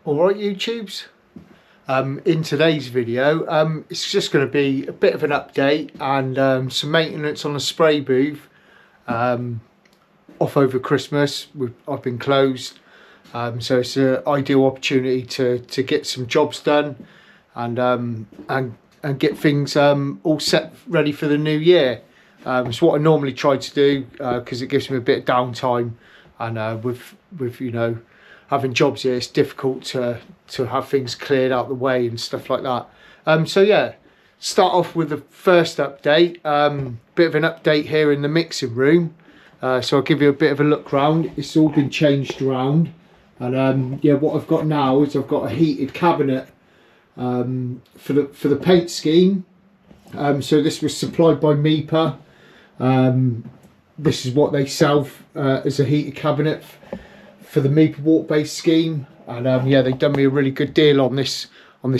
Alright YouTubes, in today's video it's just going to be a bit of an update and some maintenance on the spray booth. Off over Christmas, I've been closed, so it's an ideal opportunity to get some jobs done and get things all set ready for the new year. It's what I normally try to do because it gives me a bit of downtime, and with you know, having jobs here, it's difficult to have things cleared out the way and stuff like that. So yeah, start off with the first update. Bit of an update here in the mixing room. So I'll give you a bit of a look round. It's all been changed around, and yeah, what I've got now is I've got a heated cabinet for the paint scheme. So this was supplied by Mipa. This is what they sell as a heated cabinet for the Mipa WBS scheme, and yeah, they've done me a really good deal on this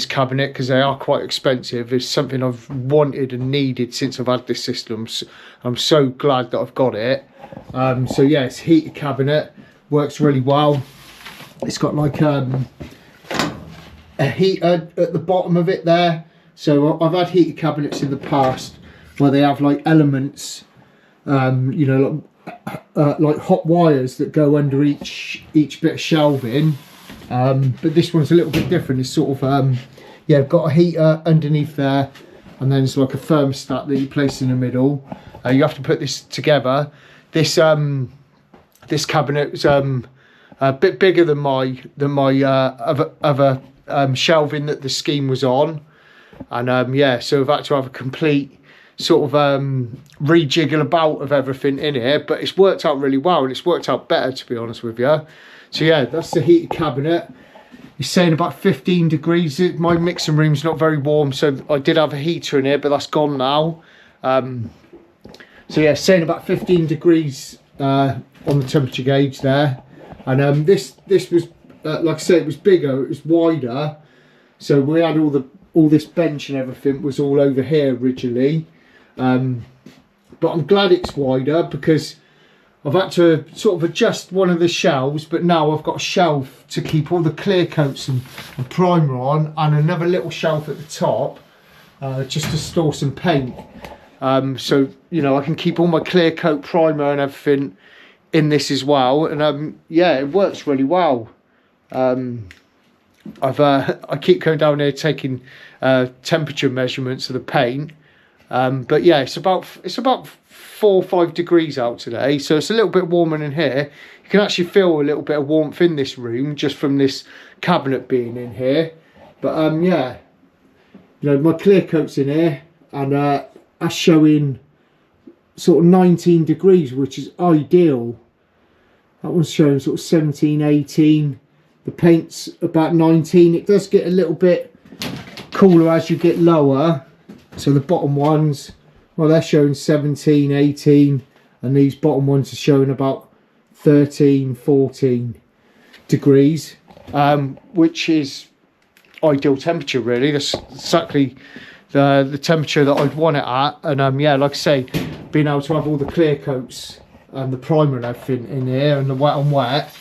cabinet because they are quite expensive. It's something I've wanted and needed since I've had this system. So I'm so glad that I've got it. So yeah, it's heated cabinet, works really well. It's got like a heater at the bottom of it there. So I've had heated cabinets in the past where they have like elements, you know, like hot wires that go under each bit of shelving, but this one's a little bit different. It's sort of yeah, got a heater underneath there, and then it's like a thermostat that you place in the middle. You have to put this together. This cabinet is a bit bigger than my other shelving that the scheme was on, and yeah, so I've had to have a complete sort of rejiggle about of everything in here, but it's worked out really well, and it's worked out better, to be honest with you. So yeah, that's the heated cabinet. It's saying about 15 degrees. My mixing room's not very warm, so I did have a heater in here, but that's gone now. So yeah, saying about 15 degrees on the temperature gauge there. And this was like I say, it was bigger, it was wider, so we had all this bench and everything was all over here originally. But I'm glad it's wider because I've had to sort of adjust one of the shelves, but now I've got a shelf to keep all the clear coats and primer on, and another little shelf at the top just to store some paint. So you know, I can keep all my clear coat, primer and everything in this as well, and yeah, it works really well. I keep going down here taking temperature measurements of the paint. But yeah, it's about 4 or 5 degrees out today, so it's a little bit warmer in here. You can actually feel a little bit of warmth in this room just from this cabinet being in here. But yeah, you know, my clear coat's in here, and that's showing sort of 19 degrees, which is ideal. That one's showing sort of 17, 18. The paint's about 19. It does get a little bit cooler as you get lower. So the bottom ones, well, they're showing 17, 18, and these bottom ones are showing about 13, 14 degrees, which is ideal temperature really. That's exactly the temperature that I'd want it at. And yeah, like I say, being able to have all the clear coats and the primer and everything in here, and the wet on wet,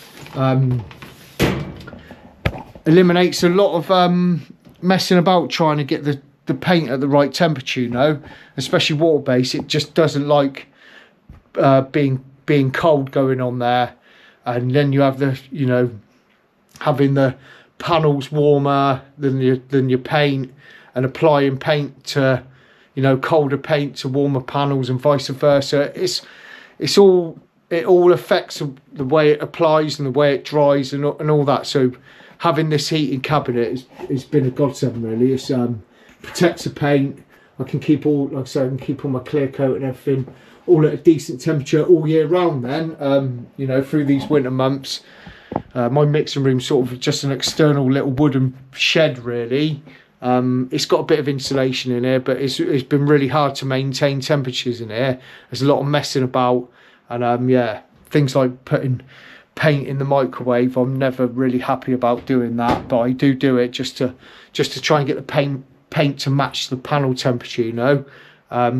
eliminates a lot of messing about trying to get the paint at the right temperature, you know, especially water based. It just doesn't like being cold going on there, and then you have the, you know, having the panels warmer than your paint, and applying paint to, you know, colder paint to warmer panels and vice versa. It all affects the way it applies and the way it dries and all that. So having this heating cabinet has been a godsend really. It's protects the paint. I can keep all, like I say, I can keep all my clear coat and everything all at a decent temperature all year round then, you know, through these winter months. My mixing room's sort of just an external little wooden shed really. It's got a bit of insulation in here, but it's been really hard to maintain temperatures in here. There's a lot of messing about, and yeah, things like putting paint in the microwave, I'm never really happy about doing that, but I do it just to try and get the paint to match the panel temperature, you know.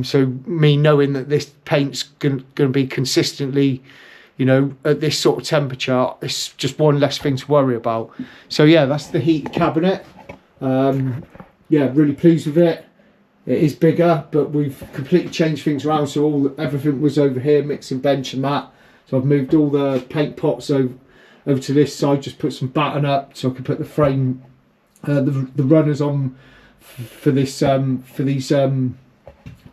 So me knowing that this paint's going to be consistently you know, at this sort of temperature, it's just one less thing to worry about. So yeah, that's the heated cabinet. Yeah, really pleased with it. It is bigger, but we've completely changed things around. So everything was over here, mixing bench and that. So I've moved all the paint pots over to this side, just put some batten up so I can put the frame, the runners on for this for these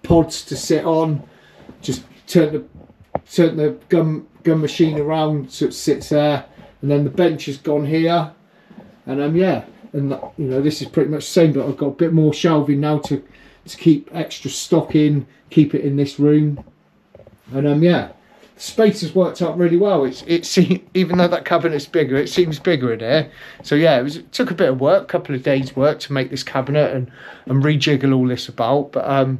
pods to sit on. Just turn the gun machine around so it sits there, and then the bench has gone here, and yeah, and you know, this is pretty much the same, but I've got a bit more shelving now to keep extra stock in, keep it in this room, and yeah, the space has worked out really well. It's even though that cabinet's bigger, it seems bigger in here. So yeah, it took a bit of work, a couple of days work to make this cabinet and rejiggle all this about, but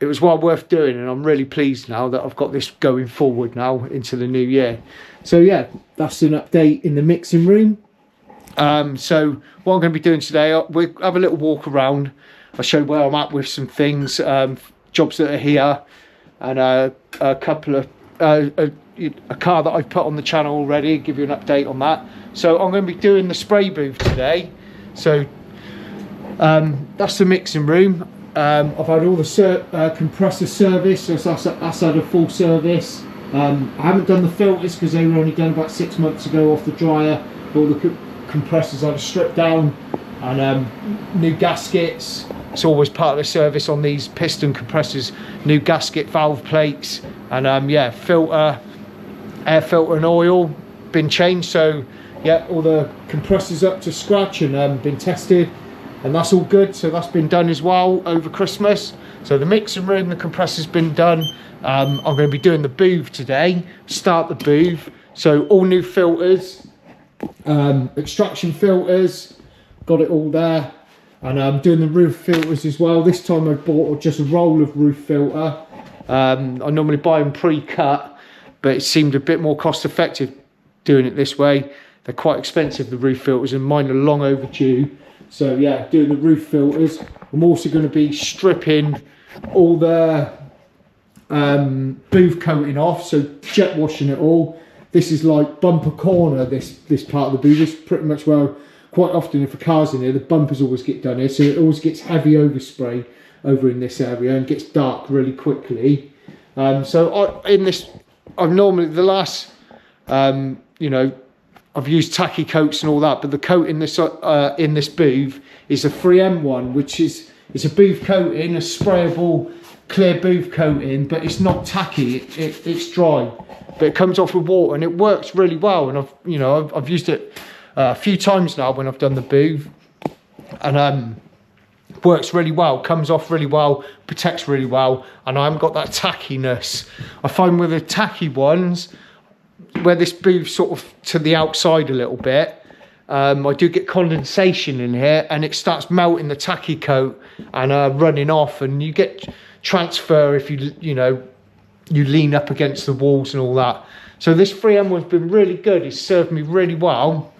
it was well worth doing, and I'm really pleased now that I've got this going forward now into the new year. So yeah, that's an update in the mixing room. So what I'm going to be doing today, we'll have a little walk around. I'll show where I'm at with some things, jobs that are here, and a couple of a car that I've put on the channel already, give you an update on that. So I'm going to be doing the spray booth today. So that's the mixing room. I've had all the compressor service, so that's had a full service. I haven't done the filters because they were only done about 6 months ago off the dryer. All the compressors had a strip down, and new gaskets. It's always part of the service on these piston compressors. New gasket, valve plates, and yeah, filter, air filter and oil been changed. So yeah, all the compressors up to scratch and been tested, and that's all good. So that's been done as well over Christmas. So the mixing room, the compressor's been done. I'm going to be doing the booth today, start the booth. So all new filters, extraction filters, got it all there. And I'm doing the roof filters as well. This time I bought just a roll of roof filter. I normally buy them pre-cut, but it seemed a bit more cost effective doing it this way. They're quite expensive, the roof filters, and mine are long overdue. So yeah, doing the roof filters. I'm also going to be stripping all the booth coating off, so jet washing it all. This is like bumper corner, this part of the booth. This is pretty much where, quite often if a car's in here, the bumpers always get done here, so it always gets heavy overspray over in this area and gets dark really quickly. So I've normally, the last, you know, I've used tacky coats and all that, but the coat in this booth is a 3M one, which is, it's a booth coating, a sprayable clear booth coating, but it's not tacky, it's dry, but it comes off with water and it works really well. And I've used it a few times now when I've done the booth, and works really well, comes off really well, protects really well, and I haven't got that tackiness. I find with the tacky ones, where this booth sort of to the outside a little bit, I do get condensation in here, and it starts melting the tacky coat and running off, and you get transfer if you lean up against the walls and all that. So this 3M one's been really good. It's served me really well,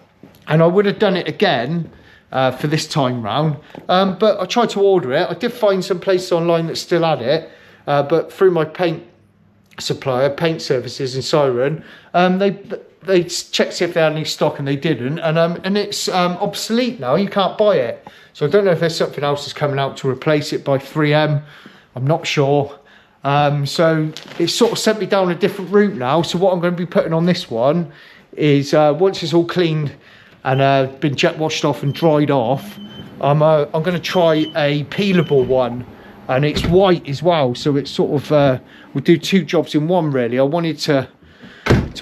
and I would have done it again for this time round, but I tried to order it. I did find some places online that still had it, but through my paint supplier, Paint Services in Siren, they checked to see if they had any stock, and they didn't, and it's obsolete now. You can't buy it. So I don't know if there's something else that's coming out to replace it by 3M. I'm not sure. So it's sort of sent me down a different route now. So what I'm going to be putting on this one is, once it's all cleaned and been jet washed off and dried off, I'm going to try a peelable one, and it's white as well. So it's sort of we'll do two jobs in one really. I wanted to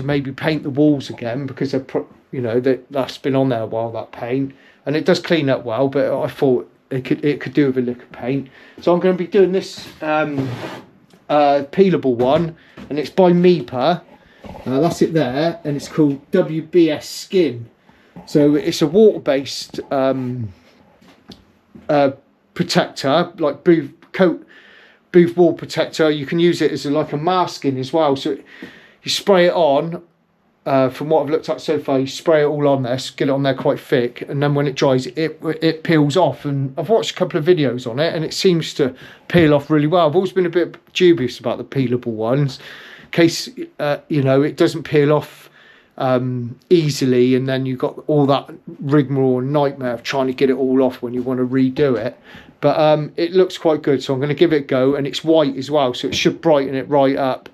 maybe paint the walls again, because that's been on there a while, that paint, and it does clean up well, but I thought it could do with a lick of paint. So I'm going to be doing this peelable one, and it's by Mipa. That's it there, and it's called WBS Skin. So it's a water-based protector, like booth wall protector. You can use it as like a masking as well. So you spray it on. From what I've looked at so far, you spray it all on there, get it on there quite thick, and then when it dries, it peels off. And I've watched a couple of videos on it, and it seems to peel off really well. I've always been a bit dubious about the peelable ones. case you know, it doesn't peel off easily, and then you've got all that rigmarole and nightmare of trying to get it all off when you want to redo it. But it looks quite good, so I'm going to give it a go. And it's white as well, so it should brighten it right up.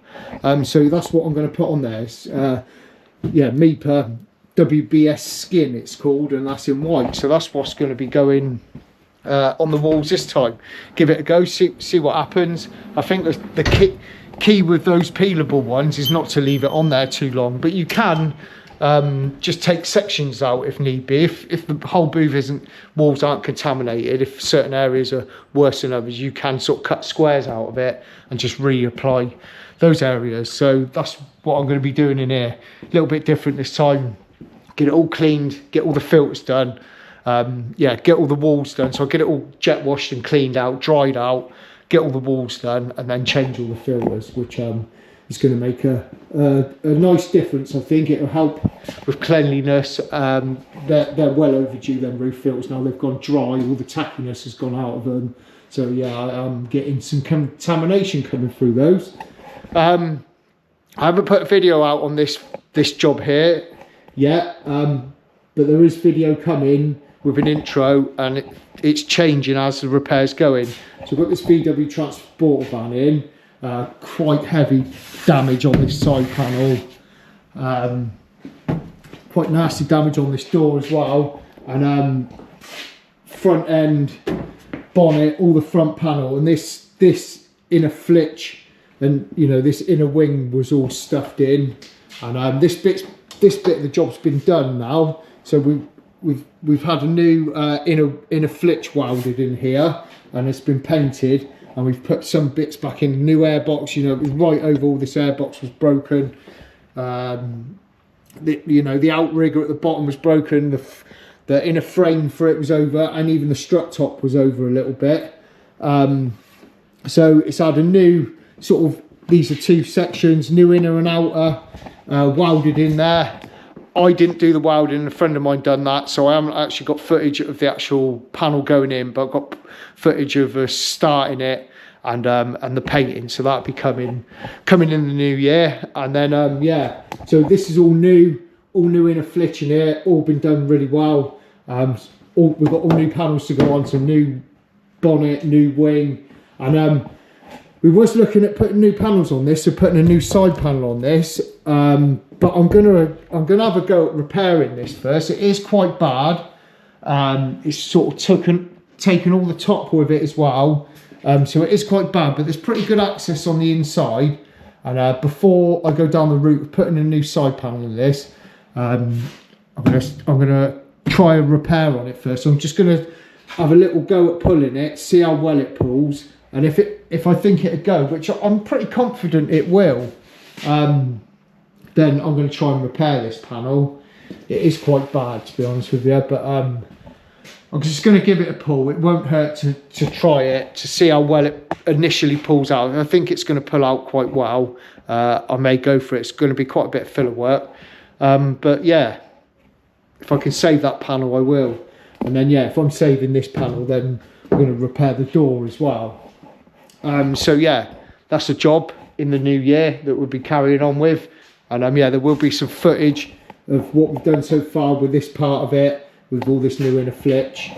So that's what I'm going to put on there. It's, yeah, Mipa WBS Skin it's called, and that's in white. So that's what's going to be going on the walls this time. Give it a go, see what happens. I think the key with those peelable ones is not to leave it on there too long, but you can just take sections out if need be. If the whole booth walls aren't contaminated, if certain areas are worse than others, you can sort of cut squares out of it and just reapply those areas. So that's what I'm going to be doing in here. A little bit different this time. Get it all cleaned, get all the filters done, yeah, get all the walls done. So I'll get it all jet washed and cleaned out, dried out, get all the walls done, and then change all the filters, which is going to make a nice difference. I think it'll help with cleanliness. They're well overdue, them roof filters. Now they've gone dry, all the tackiness has gone out of them. So yeah, I'm getting some contamination coming through those. I haven't put a video out on this job here yet, but there is video coming with an intro, and it's changing as the repair's going. So I've got this VW transporter van in, quite heavy damage on this side panel, quite nasty damage on this door as well, and front end bonnet, all the front panel, and this inner flitch, and you know, this inner wing was all stuffed in, and this bit of the job's been done now. So we've had a new inner flitch welded in here, and it's been painted, and we've put some bits back in. New airbox, you know, it was right over all this airbox was broken. You know, the outrigger at the bottom was broken, the inner frame for it was over, and even the strut top was over a little bit. So it's had a new sort of, these are two sections, new inner and outer, welded in there. I didn't do the welding, a friend of mine done that, so I haven't actually got footage of the actual panel going in, but I've got footage of us starting it and the painting, so that'll be coming in the new year. And then yeah, so this is all new inner flitch in here, all been done really well. We've got all new panels to go on, some new bonnet, new wing, and we was looking at putting new panels on this, so putting a new side panel on this, but I'm gonna have a go at repairing this first. It is quite bad. It's sort of taken all the top with it as well, so it is quite bad, but there's pretty good access on the inside. And before I go down the route of putting a new side panel in this, I'm gonna try a repair on it first. So I'm just gonna have a little go at pulling it, see how well it pulls, and if I think it'll go, which I'm pretty confident it will, then I'm going to try and repair this panel. It is quite bad, to be honest with you, but I'm just going to give it a pull. It won't hurt to try it, to see how well it initially pulls out. I think it's going to pull out quite well. I may go for it. It's going to be quite a bit of filler work, but yeah, if I can save that panel, I will. And then yeah, if I'm saving this panel, then I'm going to repair the door as well. So yeah, that's a job in the new year that we'll be carrying on with. And yeah, there will be some footage of what we've done so far with this part of it, with all this new inner flitch.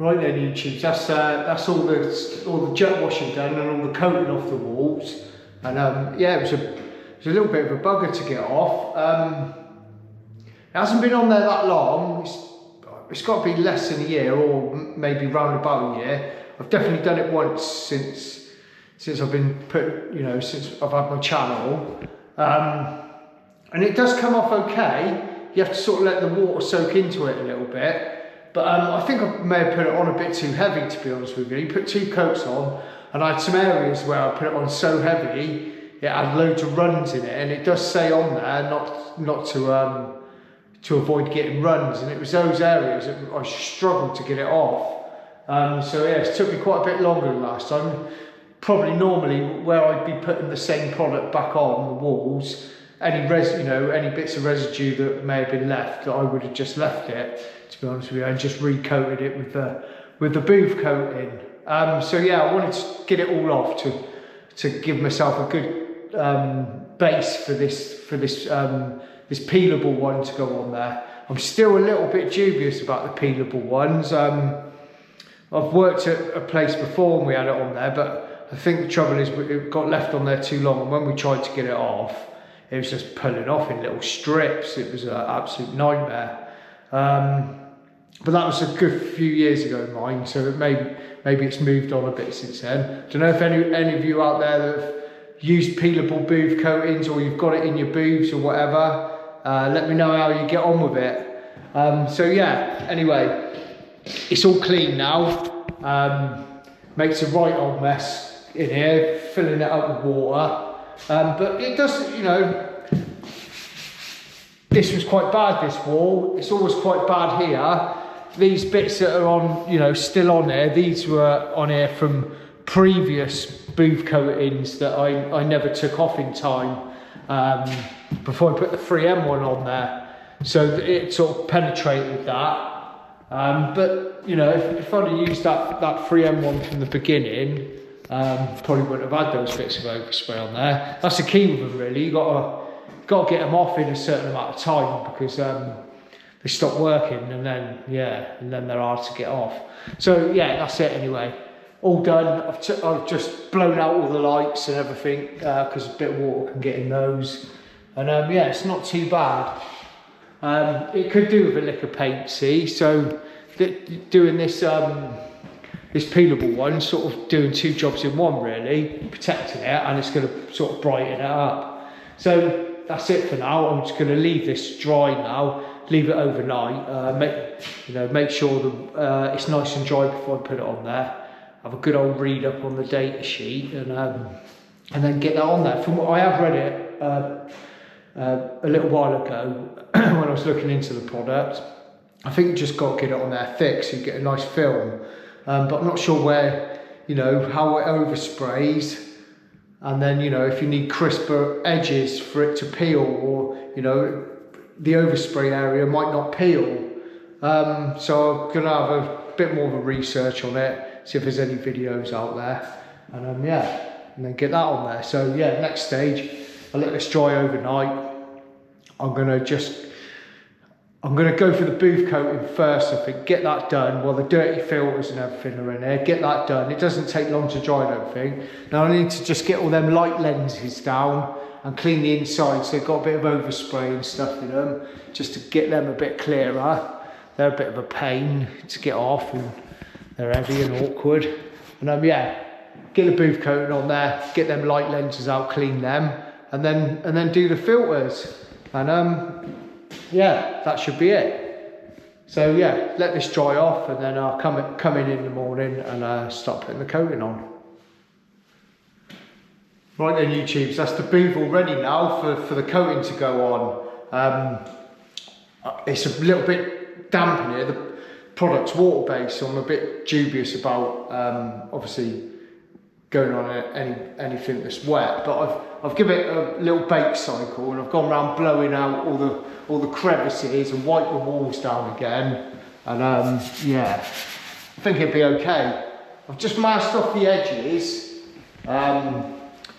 Right then, YouTube. That's all the jet washing done and all the coating off the walls. And yeah, it was a little bit of a bugger to get off. It hasn't been on there that long. It's got to be less than a year, or maybe round about a year. I've definitely done it once since I've been since I've had my channel. And it does come off okay. You have to sort of let the water soak into it a little bit. But I think I may have put it on a bit too heavy, to be honest with you. You put 2 coats on, and I had some areas where I put it on so heavy, it had loads of runs in it, and it does say on there not to avoid getting runs, and it was those areas that I struggled to get it off. So yeah, it took me quite a bit longer than last time. Probably normally where I'd be putting the same product back on the walls, any bits of residue that may have been left, I would have just left it, to be honest with you, and just recoated it with the booth coating. So yeah, I wanted to get it all off to give myself a good base for this peelable one to go on there. I'm still a little bit dubious about the peelable ones. I've worked at a place before and we had it on there, but I think the trouble is it got left on there too long, and when we tried to get it off, it was just pulling off in little strips. It was an absolute nightmare. But that was a good few years ago mine, so maybe it's moved on a bit since then. Don't know if any of you out there that have used peelable booth coatings, or you've got it in your booths or whatever, let me know how you get on with it. So yeah, anyway, it's all clean now. Makes a right old mess in here, filling it up with water. But it does, this was quite bad, this wall. It's always quite bad here. These bits that are on, still on there, these were on here from previous booth coatings that I never took off in time before I put the 3M one on there. So it sort of penetrated that. But, if I'd have used that 3M one from the beginning, probably wouldn't have had those bits of overspray on there. That's the key with them, really. You got to get them off in a certain amount of time, because they stop working, and then they're hard to get off. So yeah, that's it anyway. All done. I've just blown out all the lights and everything, because a bit of water can get in those. And yeah, it's not too bad. It could do with a lick of paint, see. So doing this this peelable one, sort of doing 2 jobs in one, really, protecting it, and it's going to sort of brighten it up. So that's it for now. I'm just going to leave this dry now, leave it overnight, make sure that it's nice and dry before I put it on there. Have a good old read up on the data sheet, and then get that on there. From what I have read it a little while ago when I was looking into the product, I think you just got to get it on there thick so you get a nice film. But I'm not sure where, how it oversprays, and then, if you need crisper edges for it to peel, or, the overspray area might not peel. So I'm going to have a bit more of a research on it, see if there's any videos out there, and and then get that on there. So yeah, next stage, I'll let this dry overnight. I'm going to go for the booth coating first, I think, get that done while the dirty filters and everything are in there, get that done. It doesn't take long to dry, I don't think. Now I need to just get all them light lenses down and clean the inside, so they've got a bit of overspray and stuff in them, just to get them a bit clearer. They're a bit of a pain to get off, and they're heavy and awkward. And get the booth coating on there, get them light lenses out, clean them, and then do the filters. And yeah, that should be it. So yeah, let this dry off, and then I'll come in the morning and start putting the coating on. Right then, YouTubes, that's the booth all ready now for the coating to go on. It's a little bit damp in here. The product's water-based, so I'm a bit dubious about obviously going on anything that's wet. But I've given it a little bake cycle, and I've gone around blowing out all the crevices and wipe the walls down again. And yeah, I think it'd be okay. I've just masked off the edges.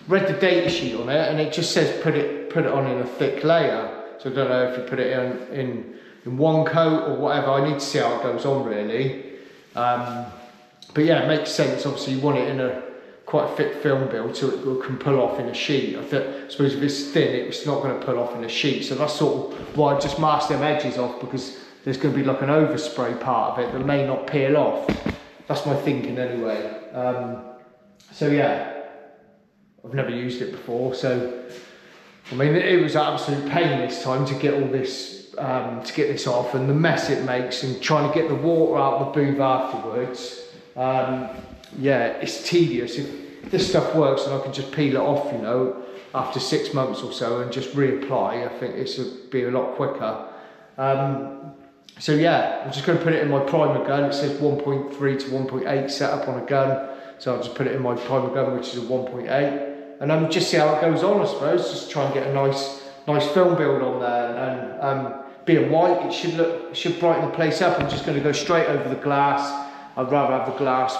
Read the data sheet on it, and it just says put it on in a thick layer. So I don't know if you put it in one coat or whatever. I need to see how it goes on, really. But yeah, it makes sense. Obviously, you want it in a quite a thick film build so it can pull off in a sheet. I suppose if it's thin, it's not going to pull off in a sheet. So that's sort of why I just mask them edges off, because there's going to be like an overspray part of it that may not peel off. That's my thinking anyway. So yeah, I've never used it before. So I mean, it was an absolute pain this time to get all this, to get this off, and the mess it makes, and trying to get the water out of the booth afterwards. Yeah, it's tedious. If this stuff works and I can just peel it off, you know, after 6 months or so and just reapply, I think this would be a lot quicker. So yeah, I'm just going to put it in my primer gun. It says 1.3 to 1.8 setup on a gun, so I'll just put it in my primer gun, which is a 1.8, and just see how it goes on, I suppose. Just try and get a nice film build on there, and being white, it should brighten the place up. I'm just going to go straight over the glass. I'd rather have the glass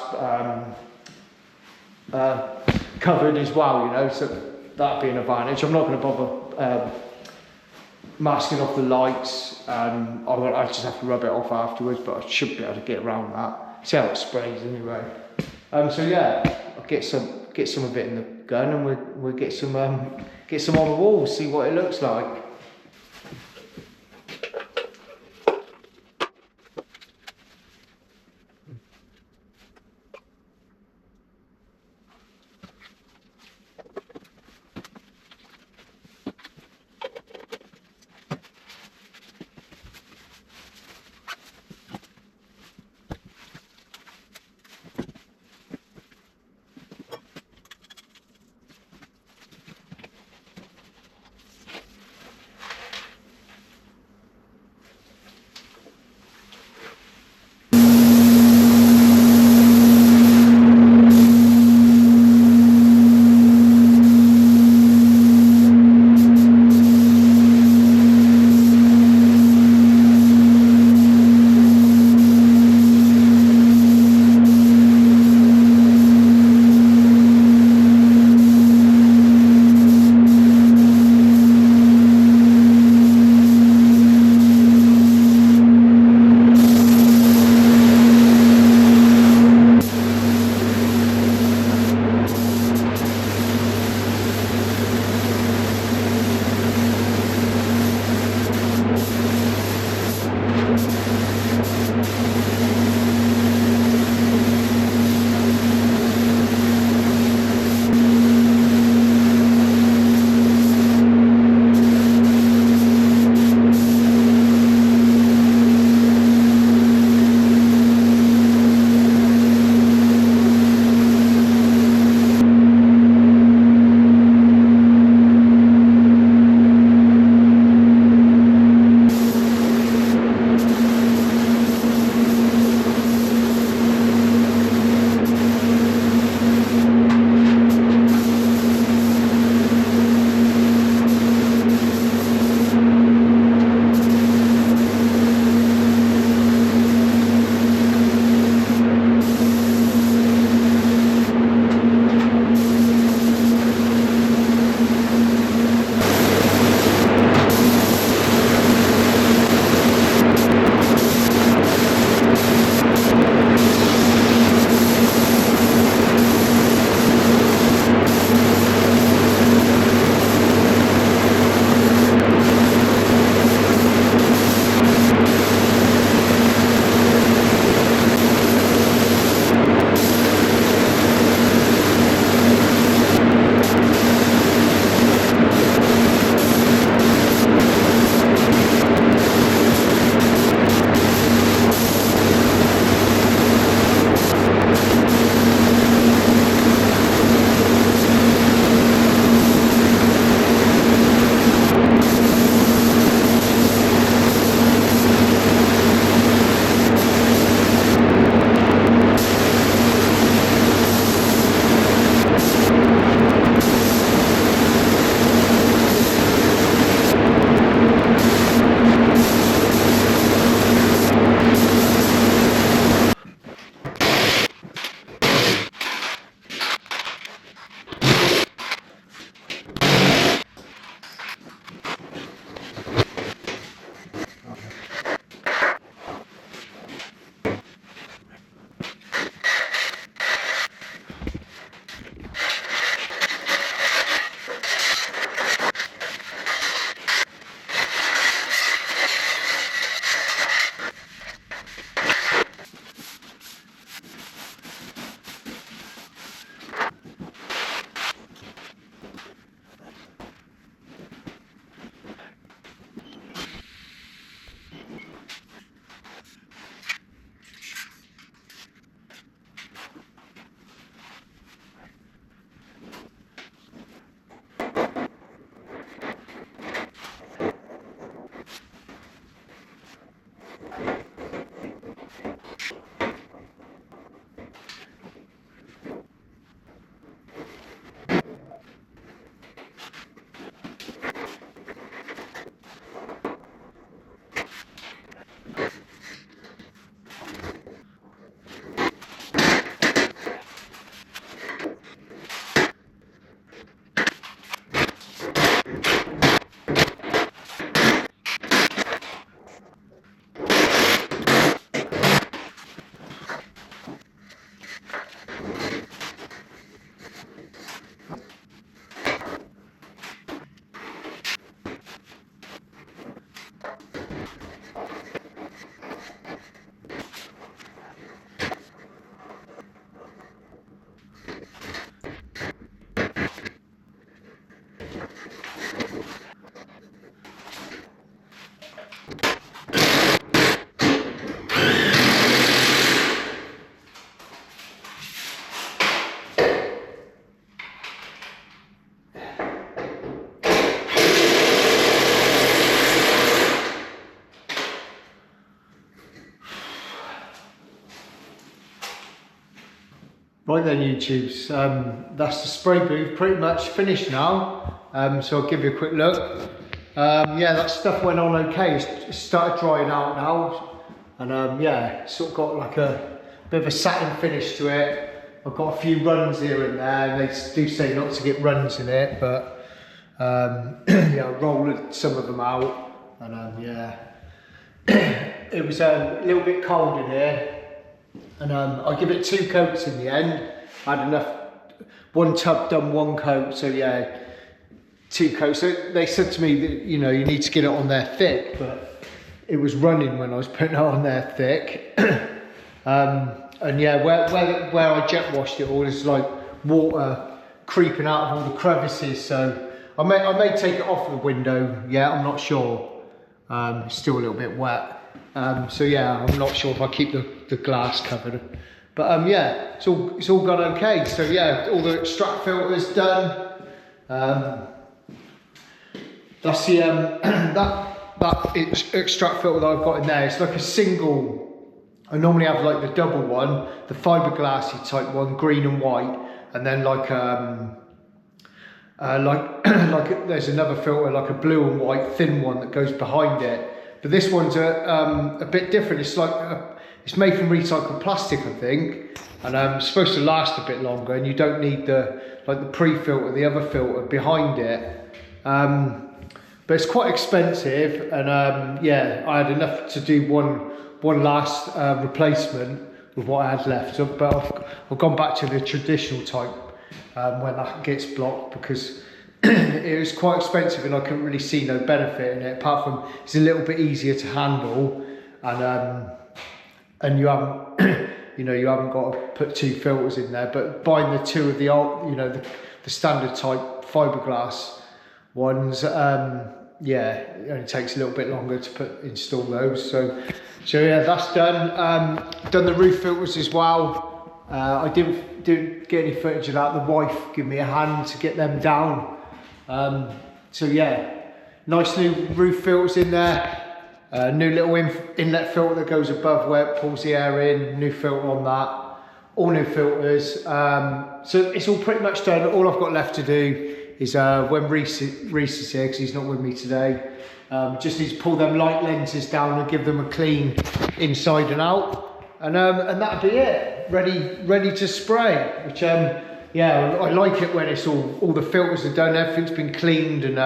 covered as well, you know, so that'd be an advantage. I'm not going to bother masking off the lights. I just have to rub it off afterwards, but I should be able to get around that. See how it sprays anyway. So yeah, I'll get some of it in the gun, and we'll get some on the wall, see what it looks like. Right then, YouTubes, that's the spray booth pretty much finished now. So I'll give you a quick look. Yeah, that stuff went on okay. It started drying out now, and yeah, sort of got like a bit of a satin finish to it. I've got a few runs here and there, and they do say not to get runs in it, but yeah, I rolled some of them out, and yeah, it was a little bit cold in here. And I give it 2 coats in the end. I had enough, 1 tub done 1 coat, so yeah, 2 coats. So they said to me that, you know, you need to get it on there thick, but it was running when I was putting it on there thick. And yeah, where I jet washed it all is like water creeping out of all the crevices, so I may take it off the window, yeah, I'm not sure. It's still a little bit wet. So yeah, I'm not sure if I keep the glass covered, but yeah, it's all gone okay. So yeah, all the extract filters done. That's the that extract filter that I've got in there. It's like a single. I normally have like the double one, the fiberglassy type one, green and white, and then like like there's another filter like a blue and white thin one that goes behind it. But this one's a bit different. It's like it's made from recycled plastic, I think, and it's supposed to last a bit longer. And you don't need the pre-filter, the other filter behind it. But it's quite expensive, and yeah, I had enough to do one last replacement with what I had left. So, but I've gone back to the traditional type when that gets blocked, because it was quite expensive and I couldn't really see no benefit in it, apart from it's a little bit easier to handle, and you haven't you haven't got to put 2 filters in there. But buying the 2 of the old, you know, the standard type fiberglass ones, yeah, it only takes a little bit longer to install those. So yeah, that's done. Done the roof filters as well. I didn't get any footage of that. The wife gave me a hand to get them down. So yeah, nice new roof filters in there. New little inlet filter that goes above where it pulls the air in. New filter on that. All new filters. So it's all pretty much done. All I've got left to do is when Reese is here, because he's not with me today, just need to pull them light lenses down and give them a clean inside and out, and that'll be it. Ready to spray. Which yeah, I like it when it's all the filters are done, everything's been cleaned, and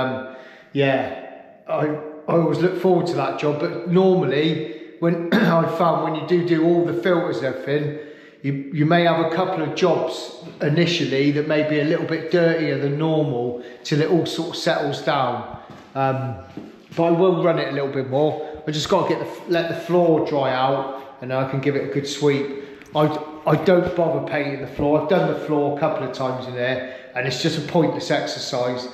yeah, I always look forward to that job. But normally, when I found when you do all the filters and everything, you may have a couple of jobs initially that may be a little bit dirtier than normal till it all sort of settles down. But I will run it a little bit more. I just got to let the floor dry out, and then I can give it a good sweep. I don't bother painting the floor. I've done the floor a couple of times in there, and it's just a pointless exercise.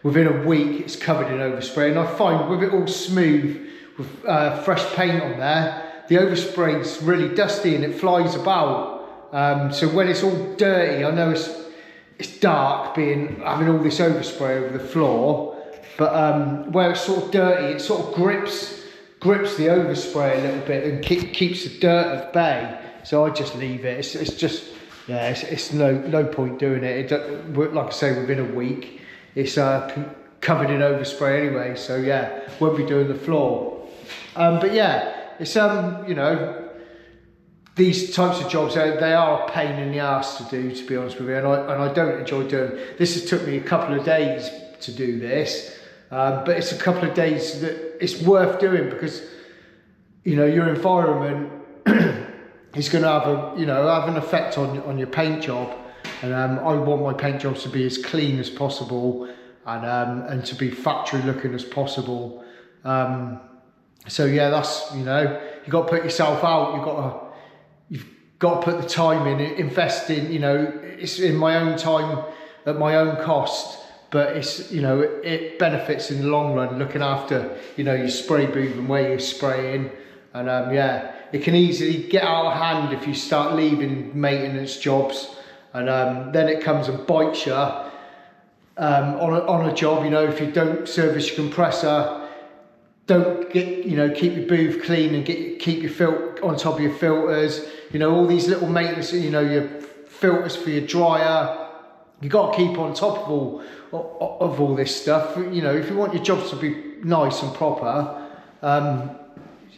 Within a week, it's covered in overspray, and I find with it all smooth, with fresh paint on there, the overspray is really dusty and it flies about. So when it's all dirty, I know it's dark, having all this overspray over the floor, but where it's sort of dirty, it sort of grips the overspray a little bit and keeps the dirt at bay. So I just leave it. It's just, yeah, it's no point doing it. Like I say, within a week, it's covered in overspray anyway. So yeah, won't be doing the floor. But yeah, it's you know, these types of jobs, they are a pain in the ass to do, to be honest with you, and I don't enjoy doing. This has took me a couple of days to do this, but it's a couple of days that it's worth doing, because you know your environment is going to have an effect on your paint job, and I want my paint jobs to be as clean as possible, and to be factory looking as possible. So yeah, that's, you know, you got to put yourself out. You've got to put the time in, invest in, you know, it's in my own time at my own cost, but it's, you know, it benefits in the long run, looking after, you know, your spray booth and where you're spraying. And yeah, it can easily get out of hand if you start leaving maintenance jobs, and then it comes and bites you on a job. You know, if you don't service your compressor, don't keep your booth clean and keep your filter on top of your filters. You know, all these little maintenance, you know, your filters for your dryer. You got to keep on top of all this stuff. You know, if you want your jobs to be nice and proper,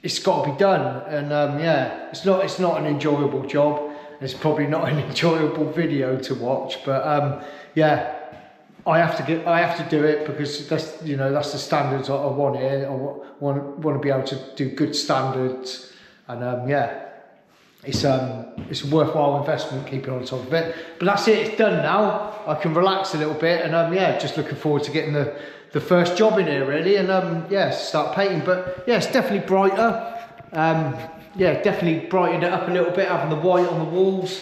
it's got to be done. And yeah, it's not an enjoyable job. It's probably not an enjoyable video to watch, but yeah, I have to do it because that's, you know, that's the standards I want here. I want to be able to do good standards, and yeah, it's a worthwhile investment keeping on top of it. But that's it, it's done now. I can relax a little bit, and yeah, just looking forward to getting the first job in here really, and yeah, start painting. But yeah, it's definitely brighter. Yeah, definitely brightened it up a little bit, having the white on the walls,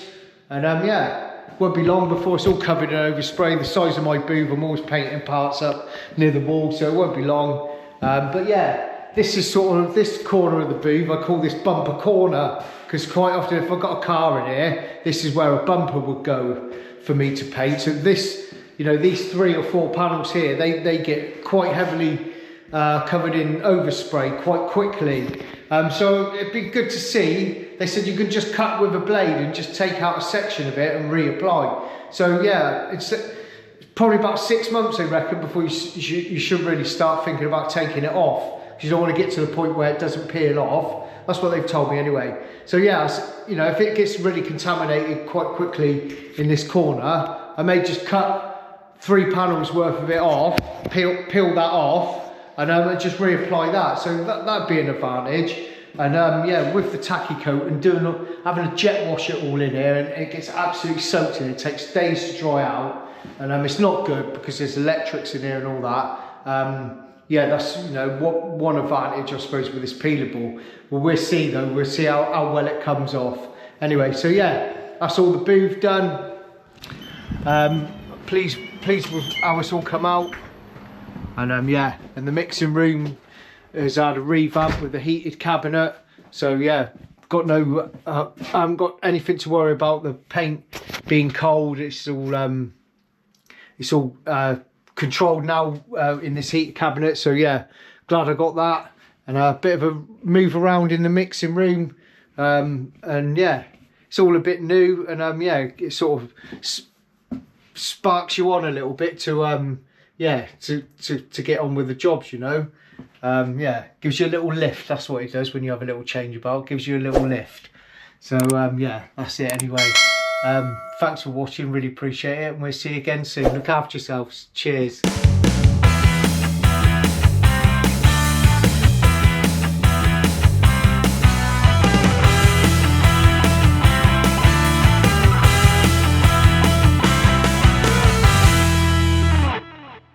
and yeah, won't be long before it's all covered in overspray. The size of my booth, I'm always painting parts up near the wall, so it won't be long. But yeah, this is sort of this corner of the booth. I call this bumper corner because quite often if I've got a car in here, this is where a bumper would go for me to paint. So this, you know, these 3 or 4 panels here, they get quite heavily covered in overspray quite quickly. So it'd be good to see. They said you could just cut with a blade and just take out a section of it and reapply. So yeah, it's probably about 6 months, I reckon, before you should really start thinking about taking it off. Because you don't want to get to the point where it doesn't peel off. That's what they've told me anyway. So yeah, you know, if it gets really contaminated quite quickly in this corner, I may just cut 3 panels worth of it off, peel that off, and just reapply that. So that'd be an advantage. And yeah, with the tacky coat and having a jet wash it all in here, and it gets absolutely soaked in. It takes days to dry out, and it's not good because there's electrics in here and all that. Yeah, that's, you know, one advantage I suppose with this peelable. Well, we'll see though. We'll see how well it comes off. Anyway, so yeah, that's all the booth done. Pleased with how it's all come out. And yeah, and the mixing room has had a revamp with the heated cabinet. So yeah, got no, I haven't got anything to worry about the paint being cold. It's all controlled now in this heated cabinet. So yeah, glad I got that. And a bit of a move around in the mixing room. And yeah, it's all a bit new. And yeah, it sort of sparks you on a little bit to yeah, to get on with the jobs, you know. Yeah, gives you a little lift. That's what it does when you have a little change about. Gives you a little lift. So yeah, that's it anyway. Thanks for watching, really appreciate it, and we'll see you again soon. Look after yourselves. Cheers.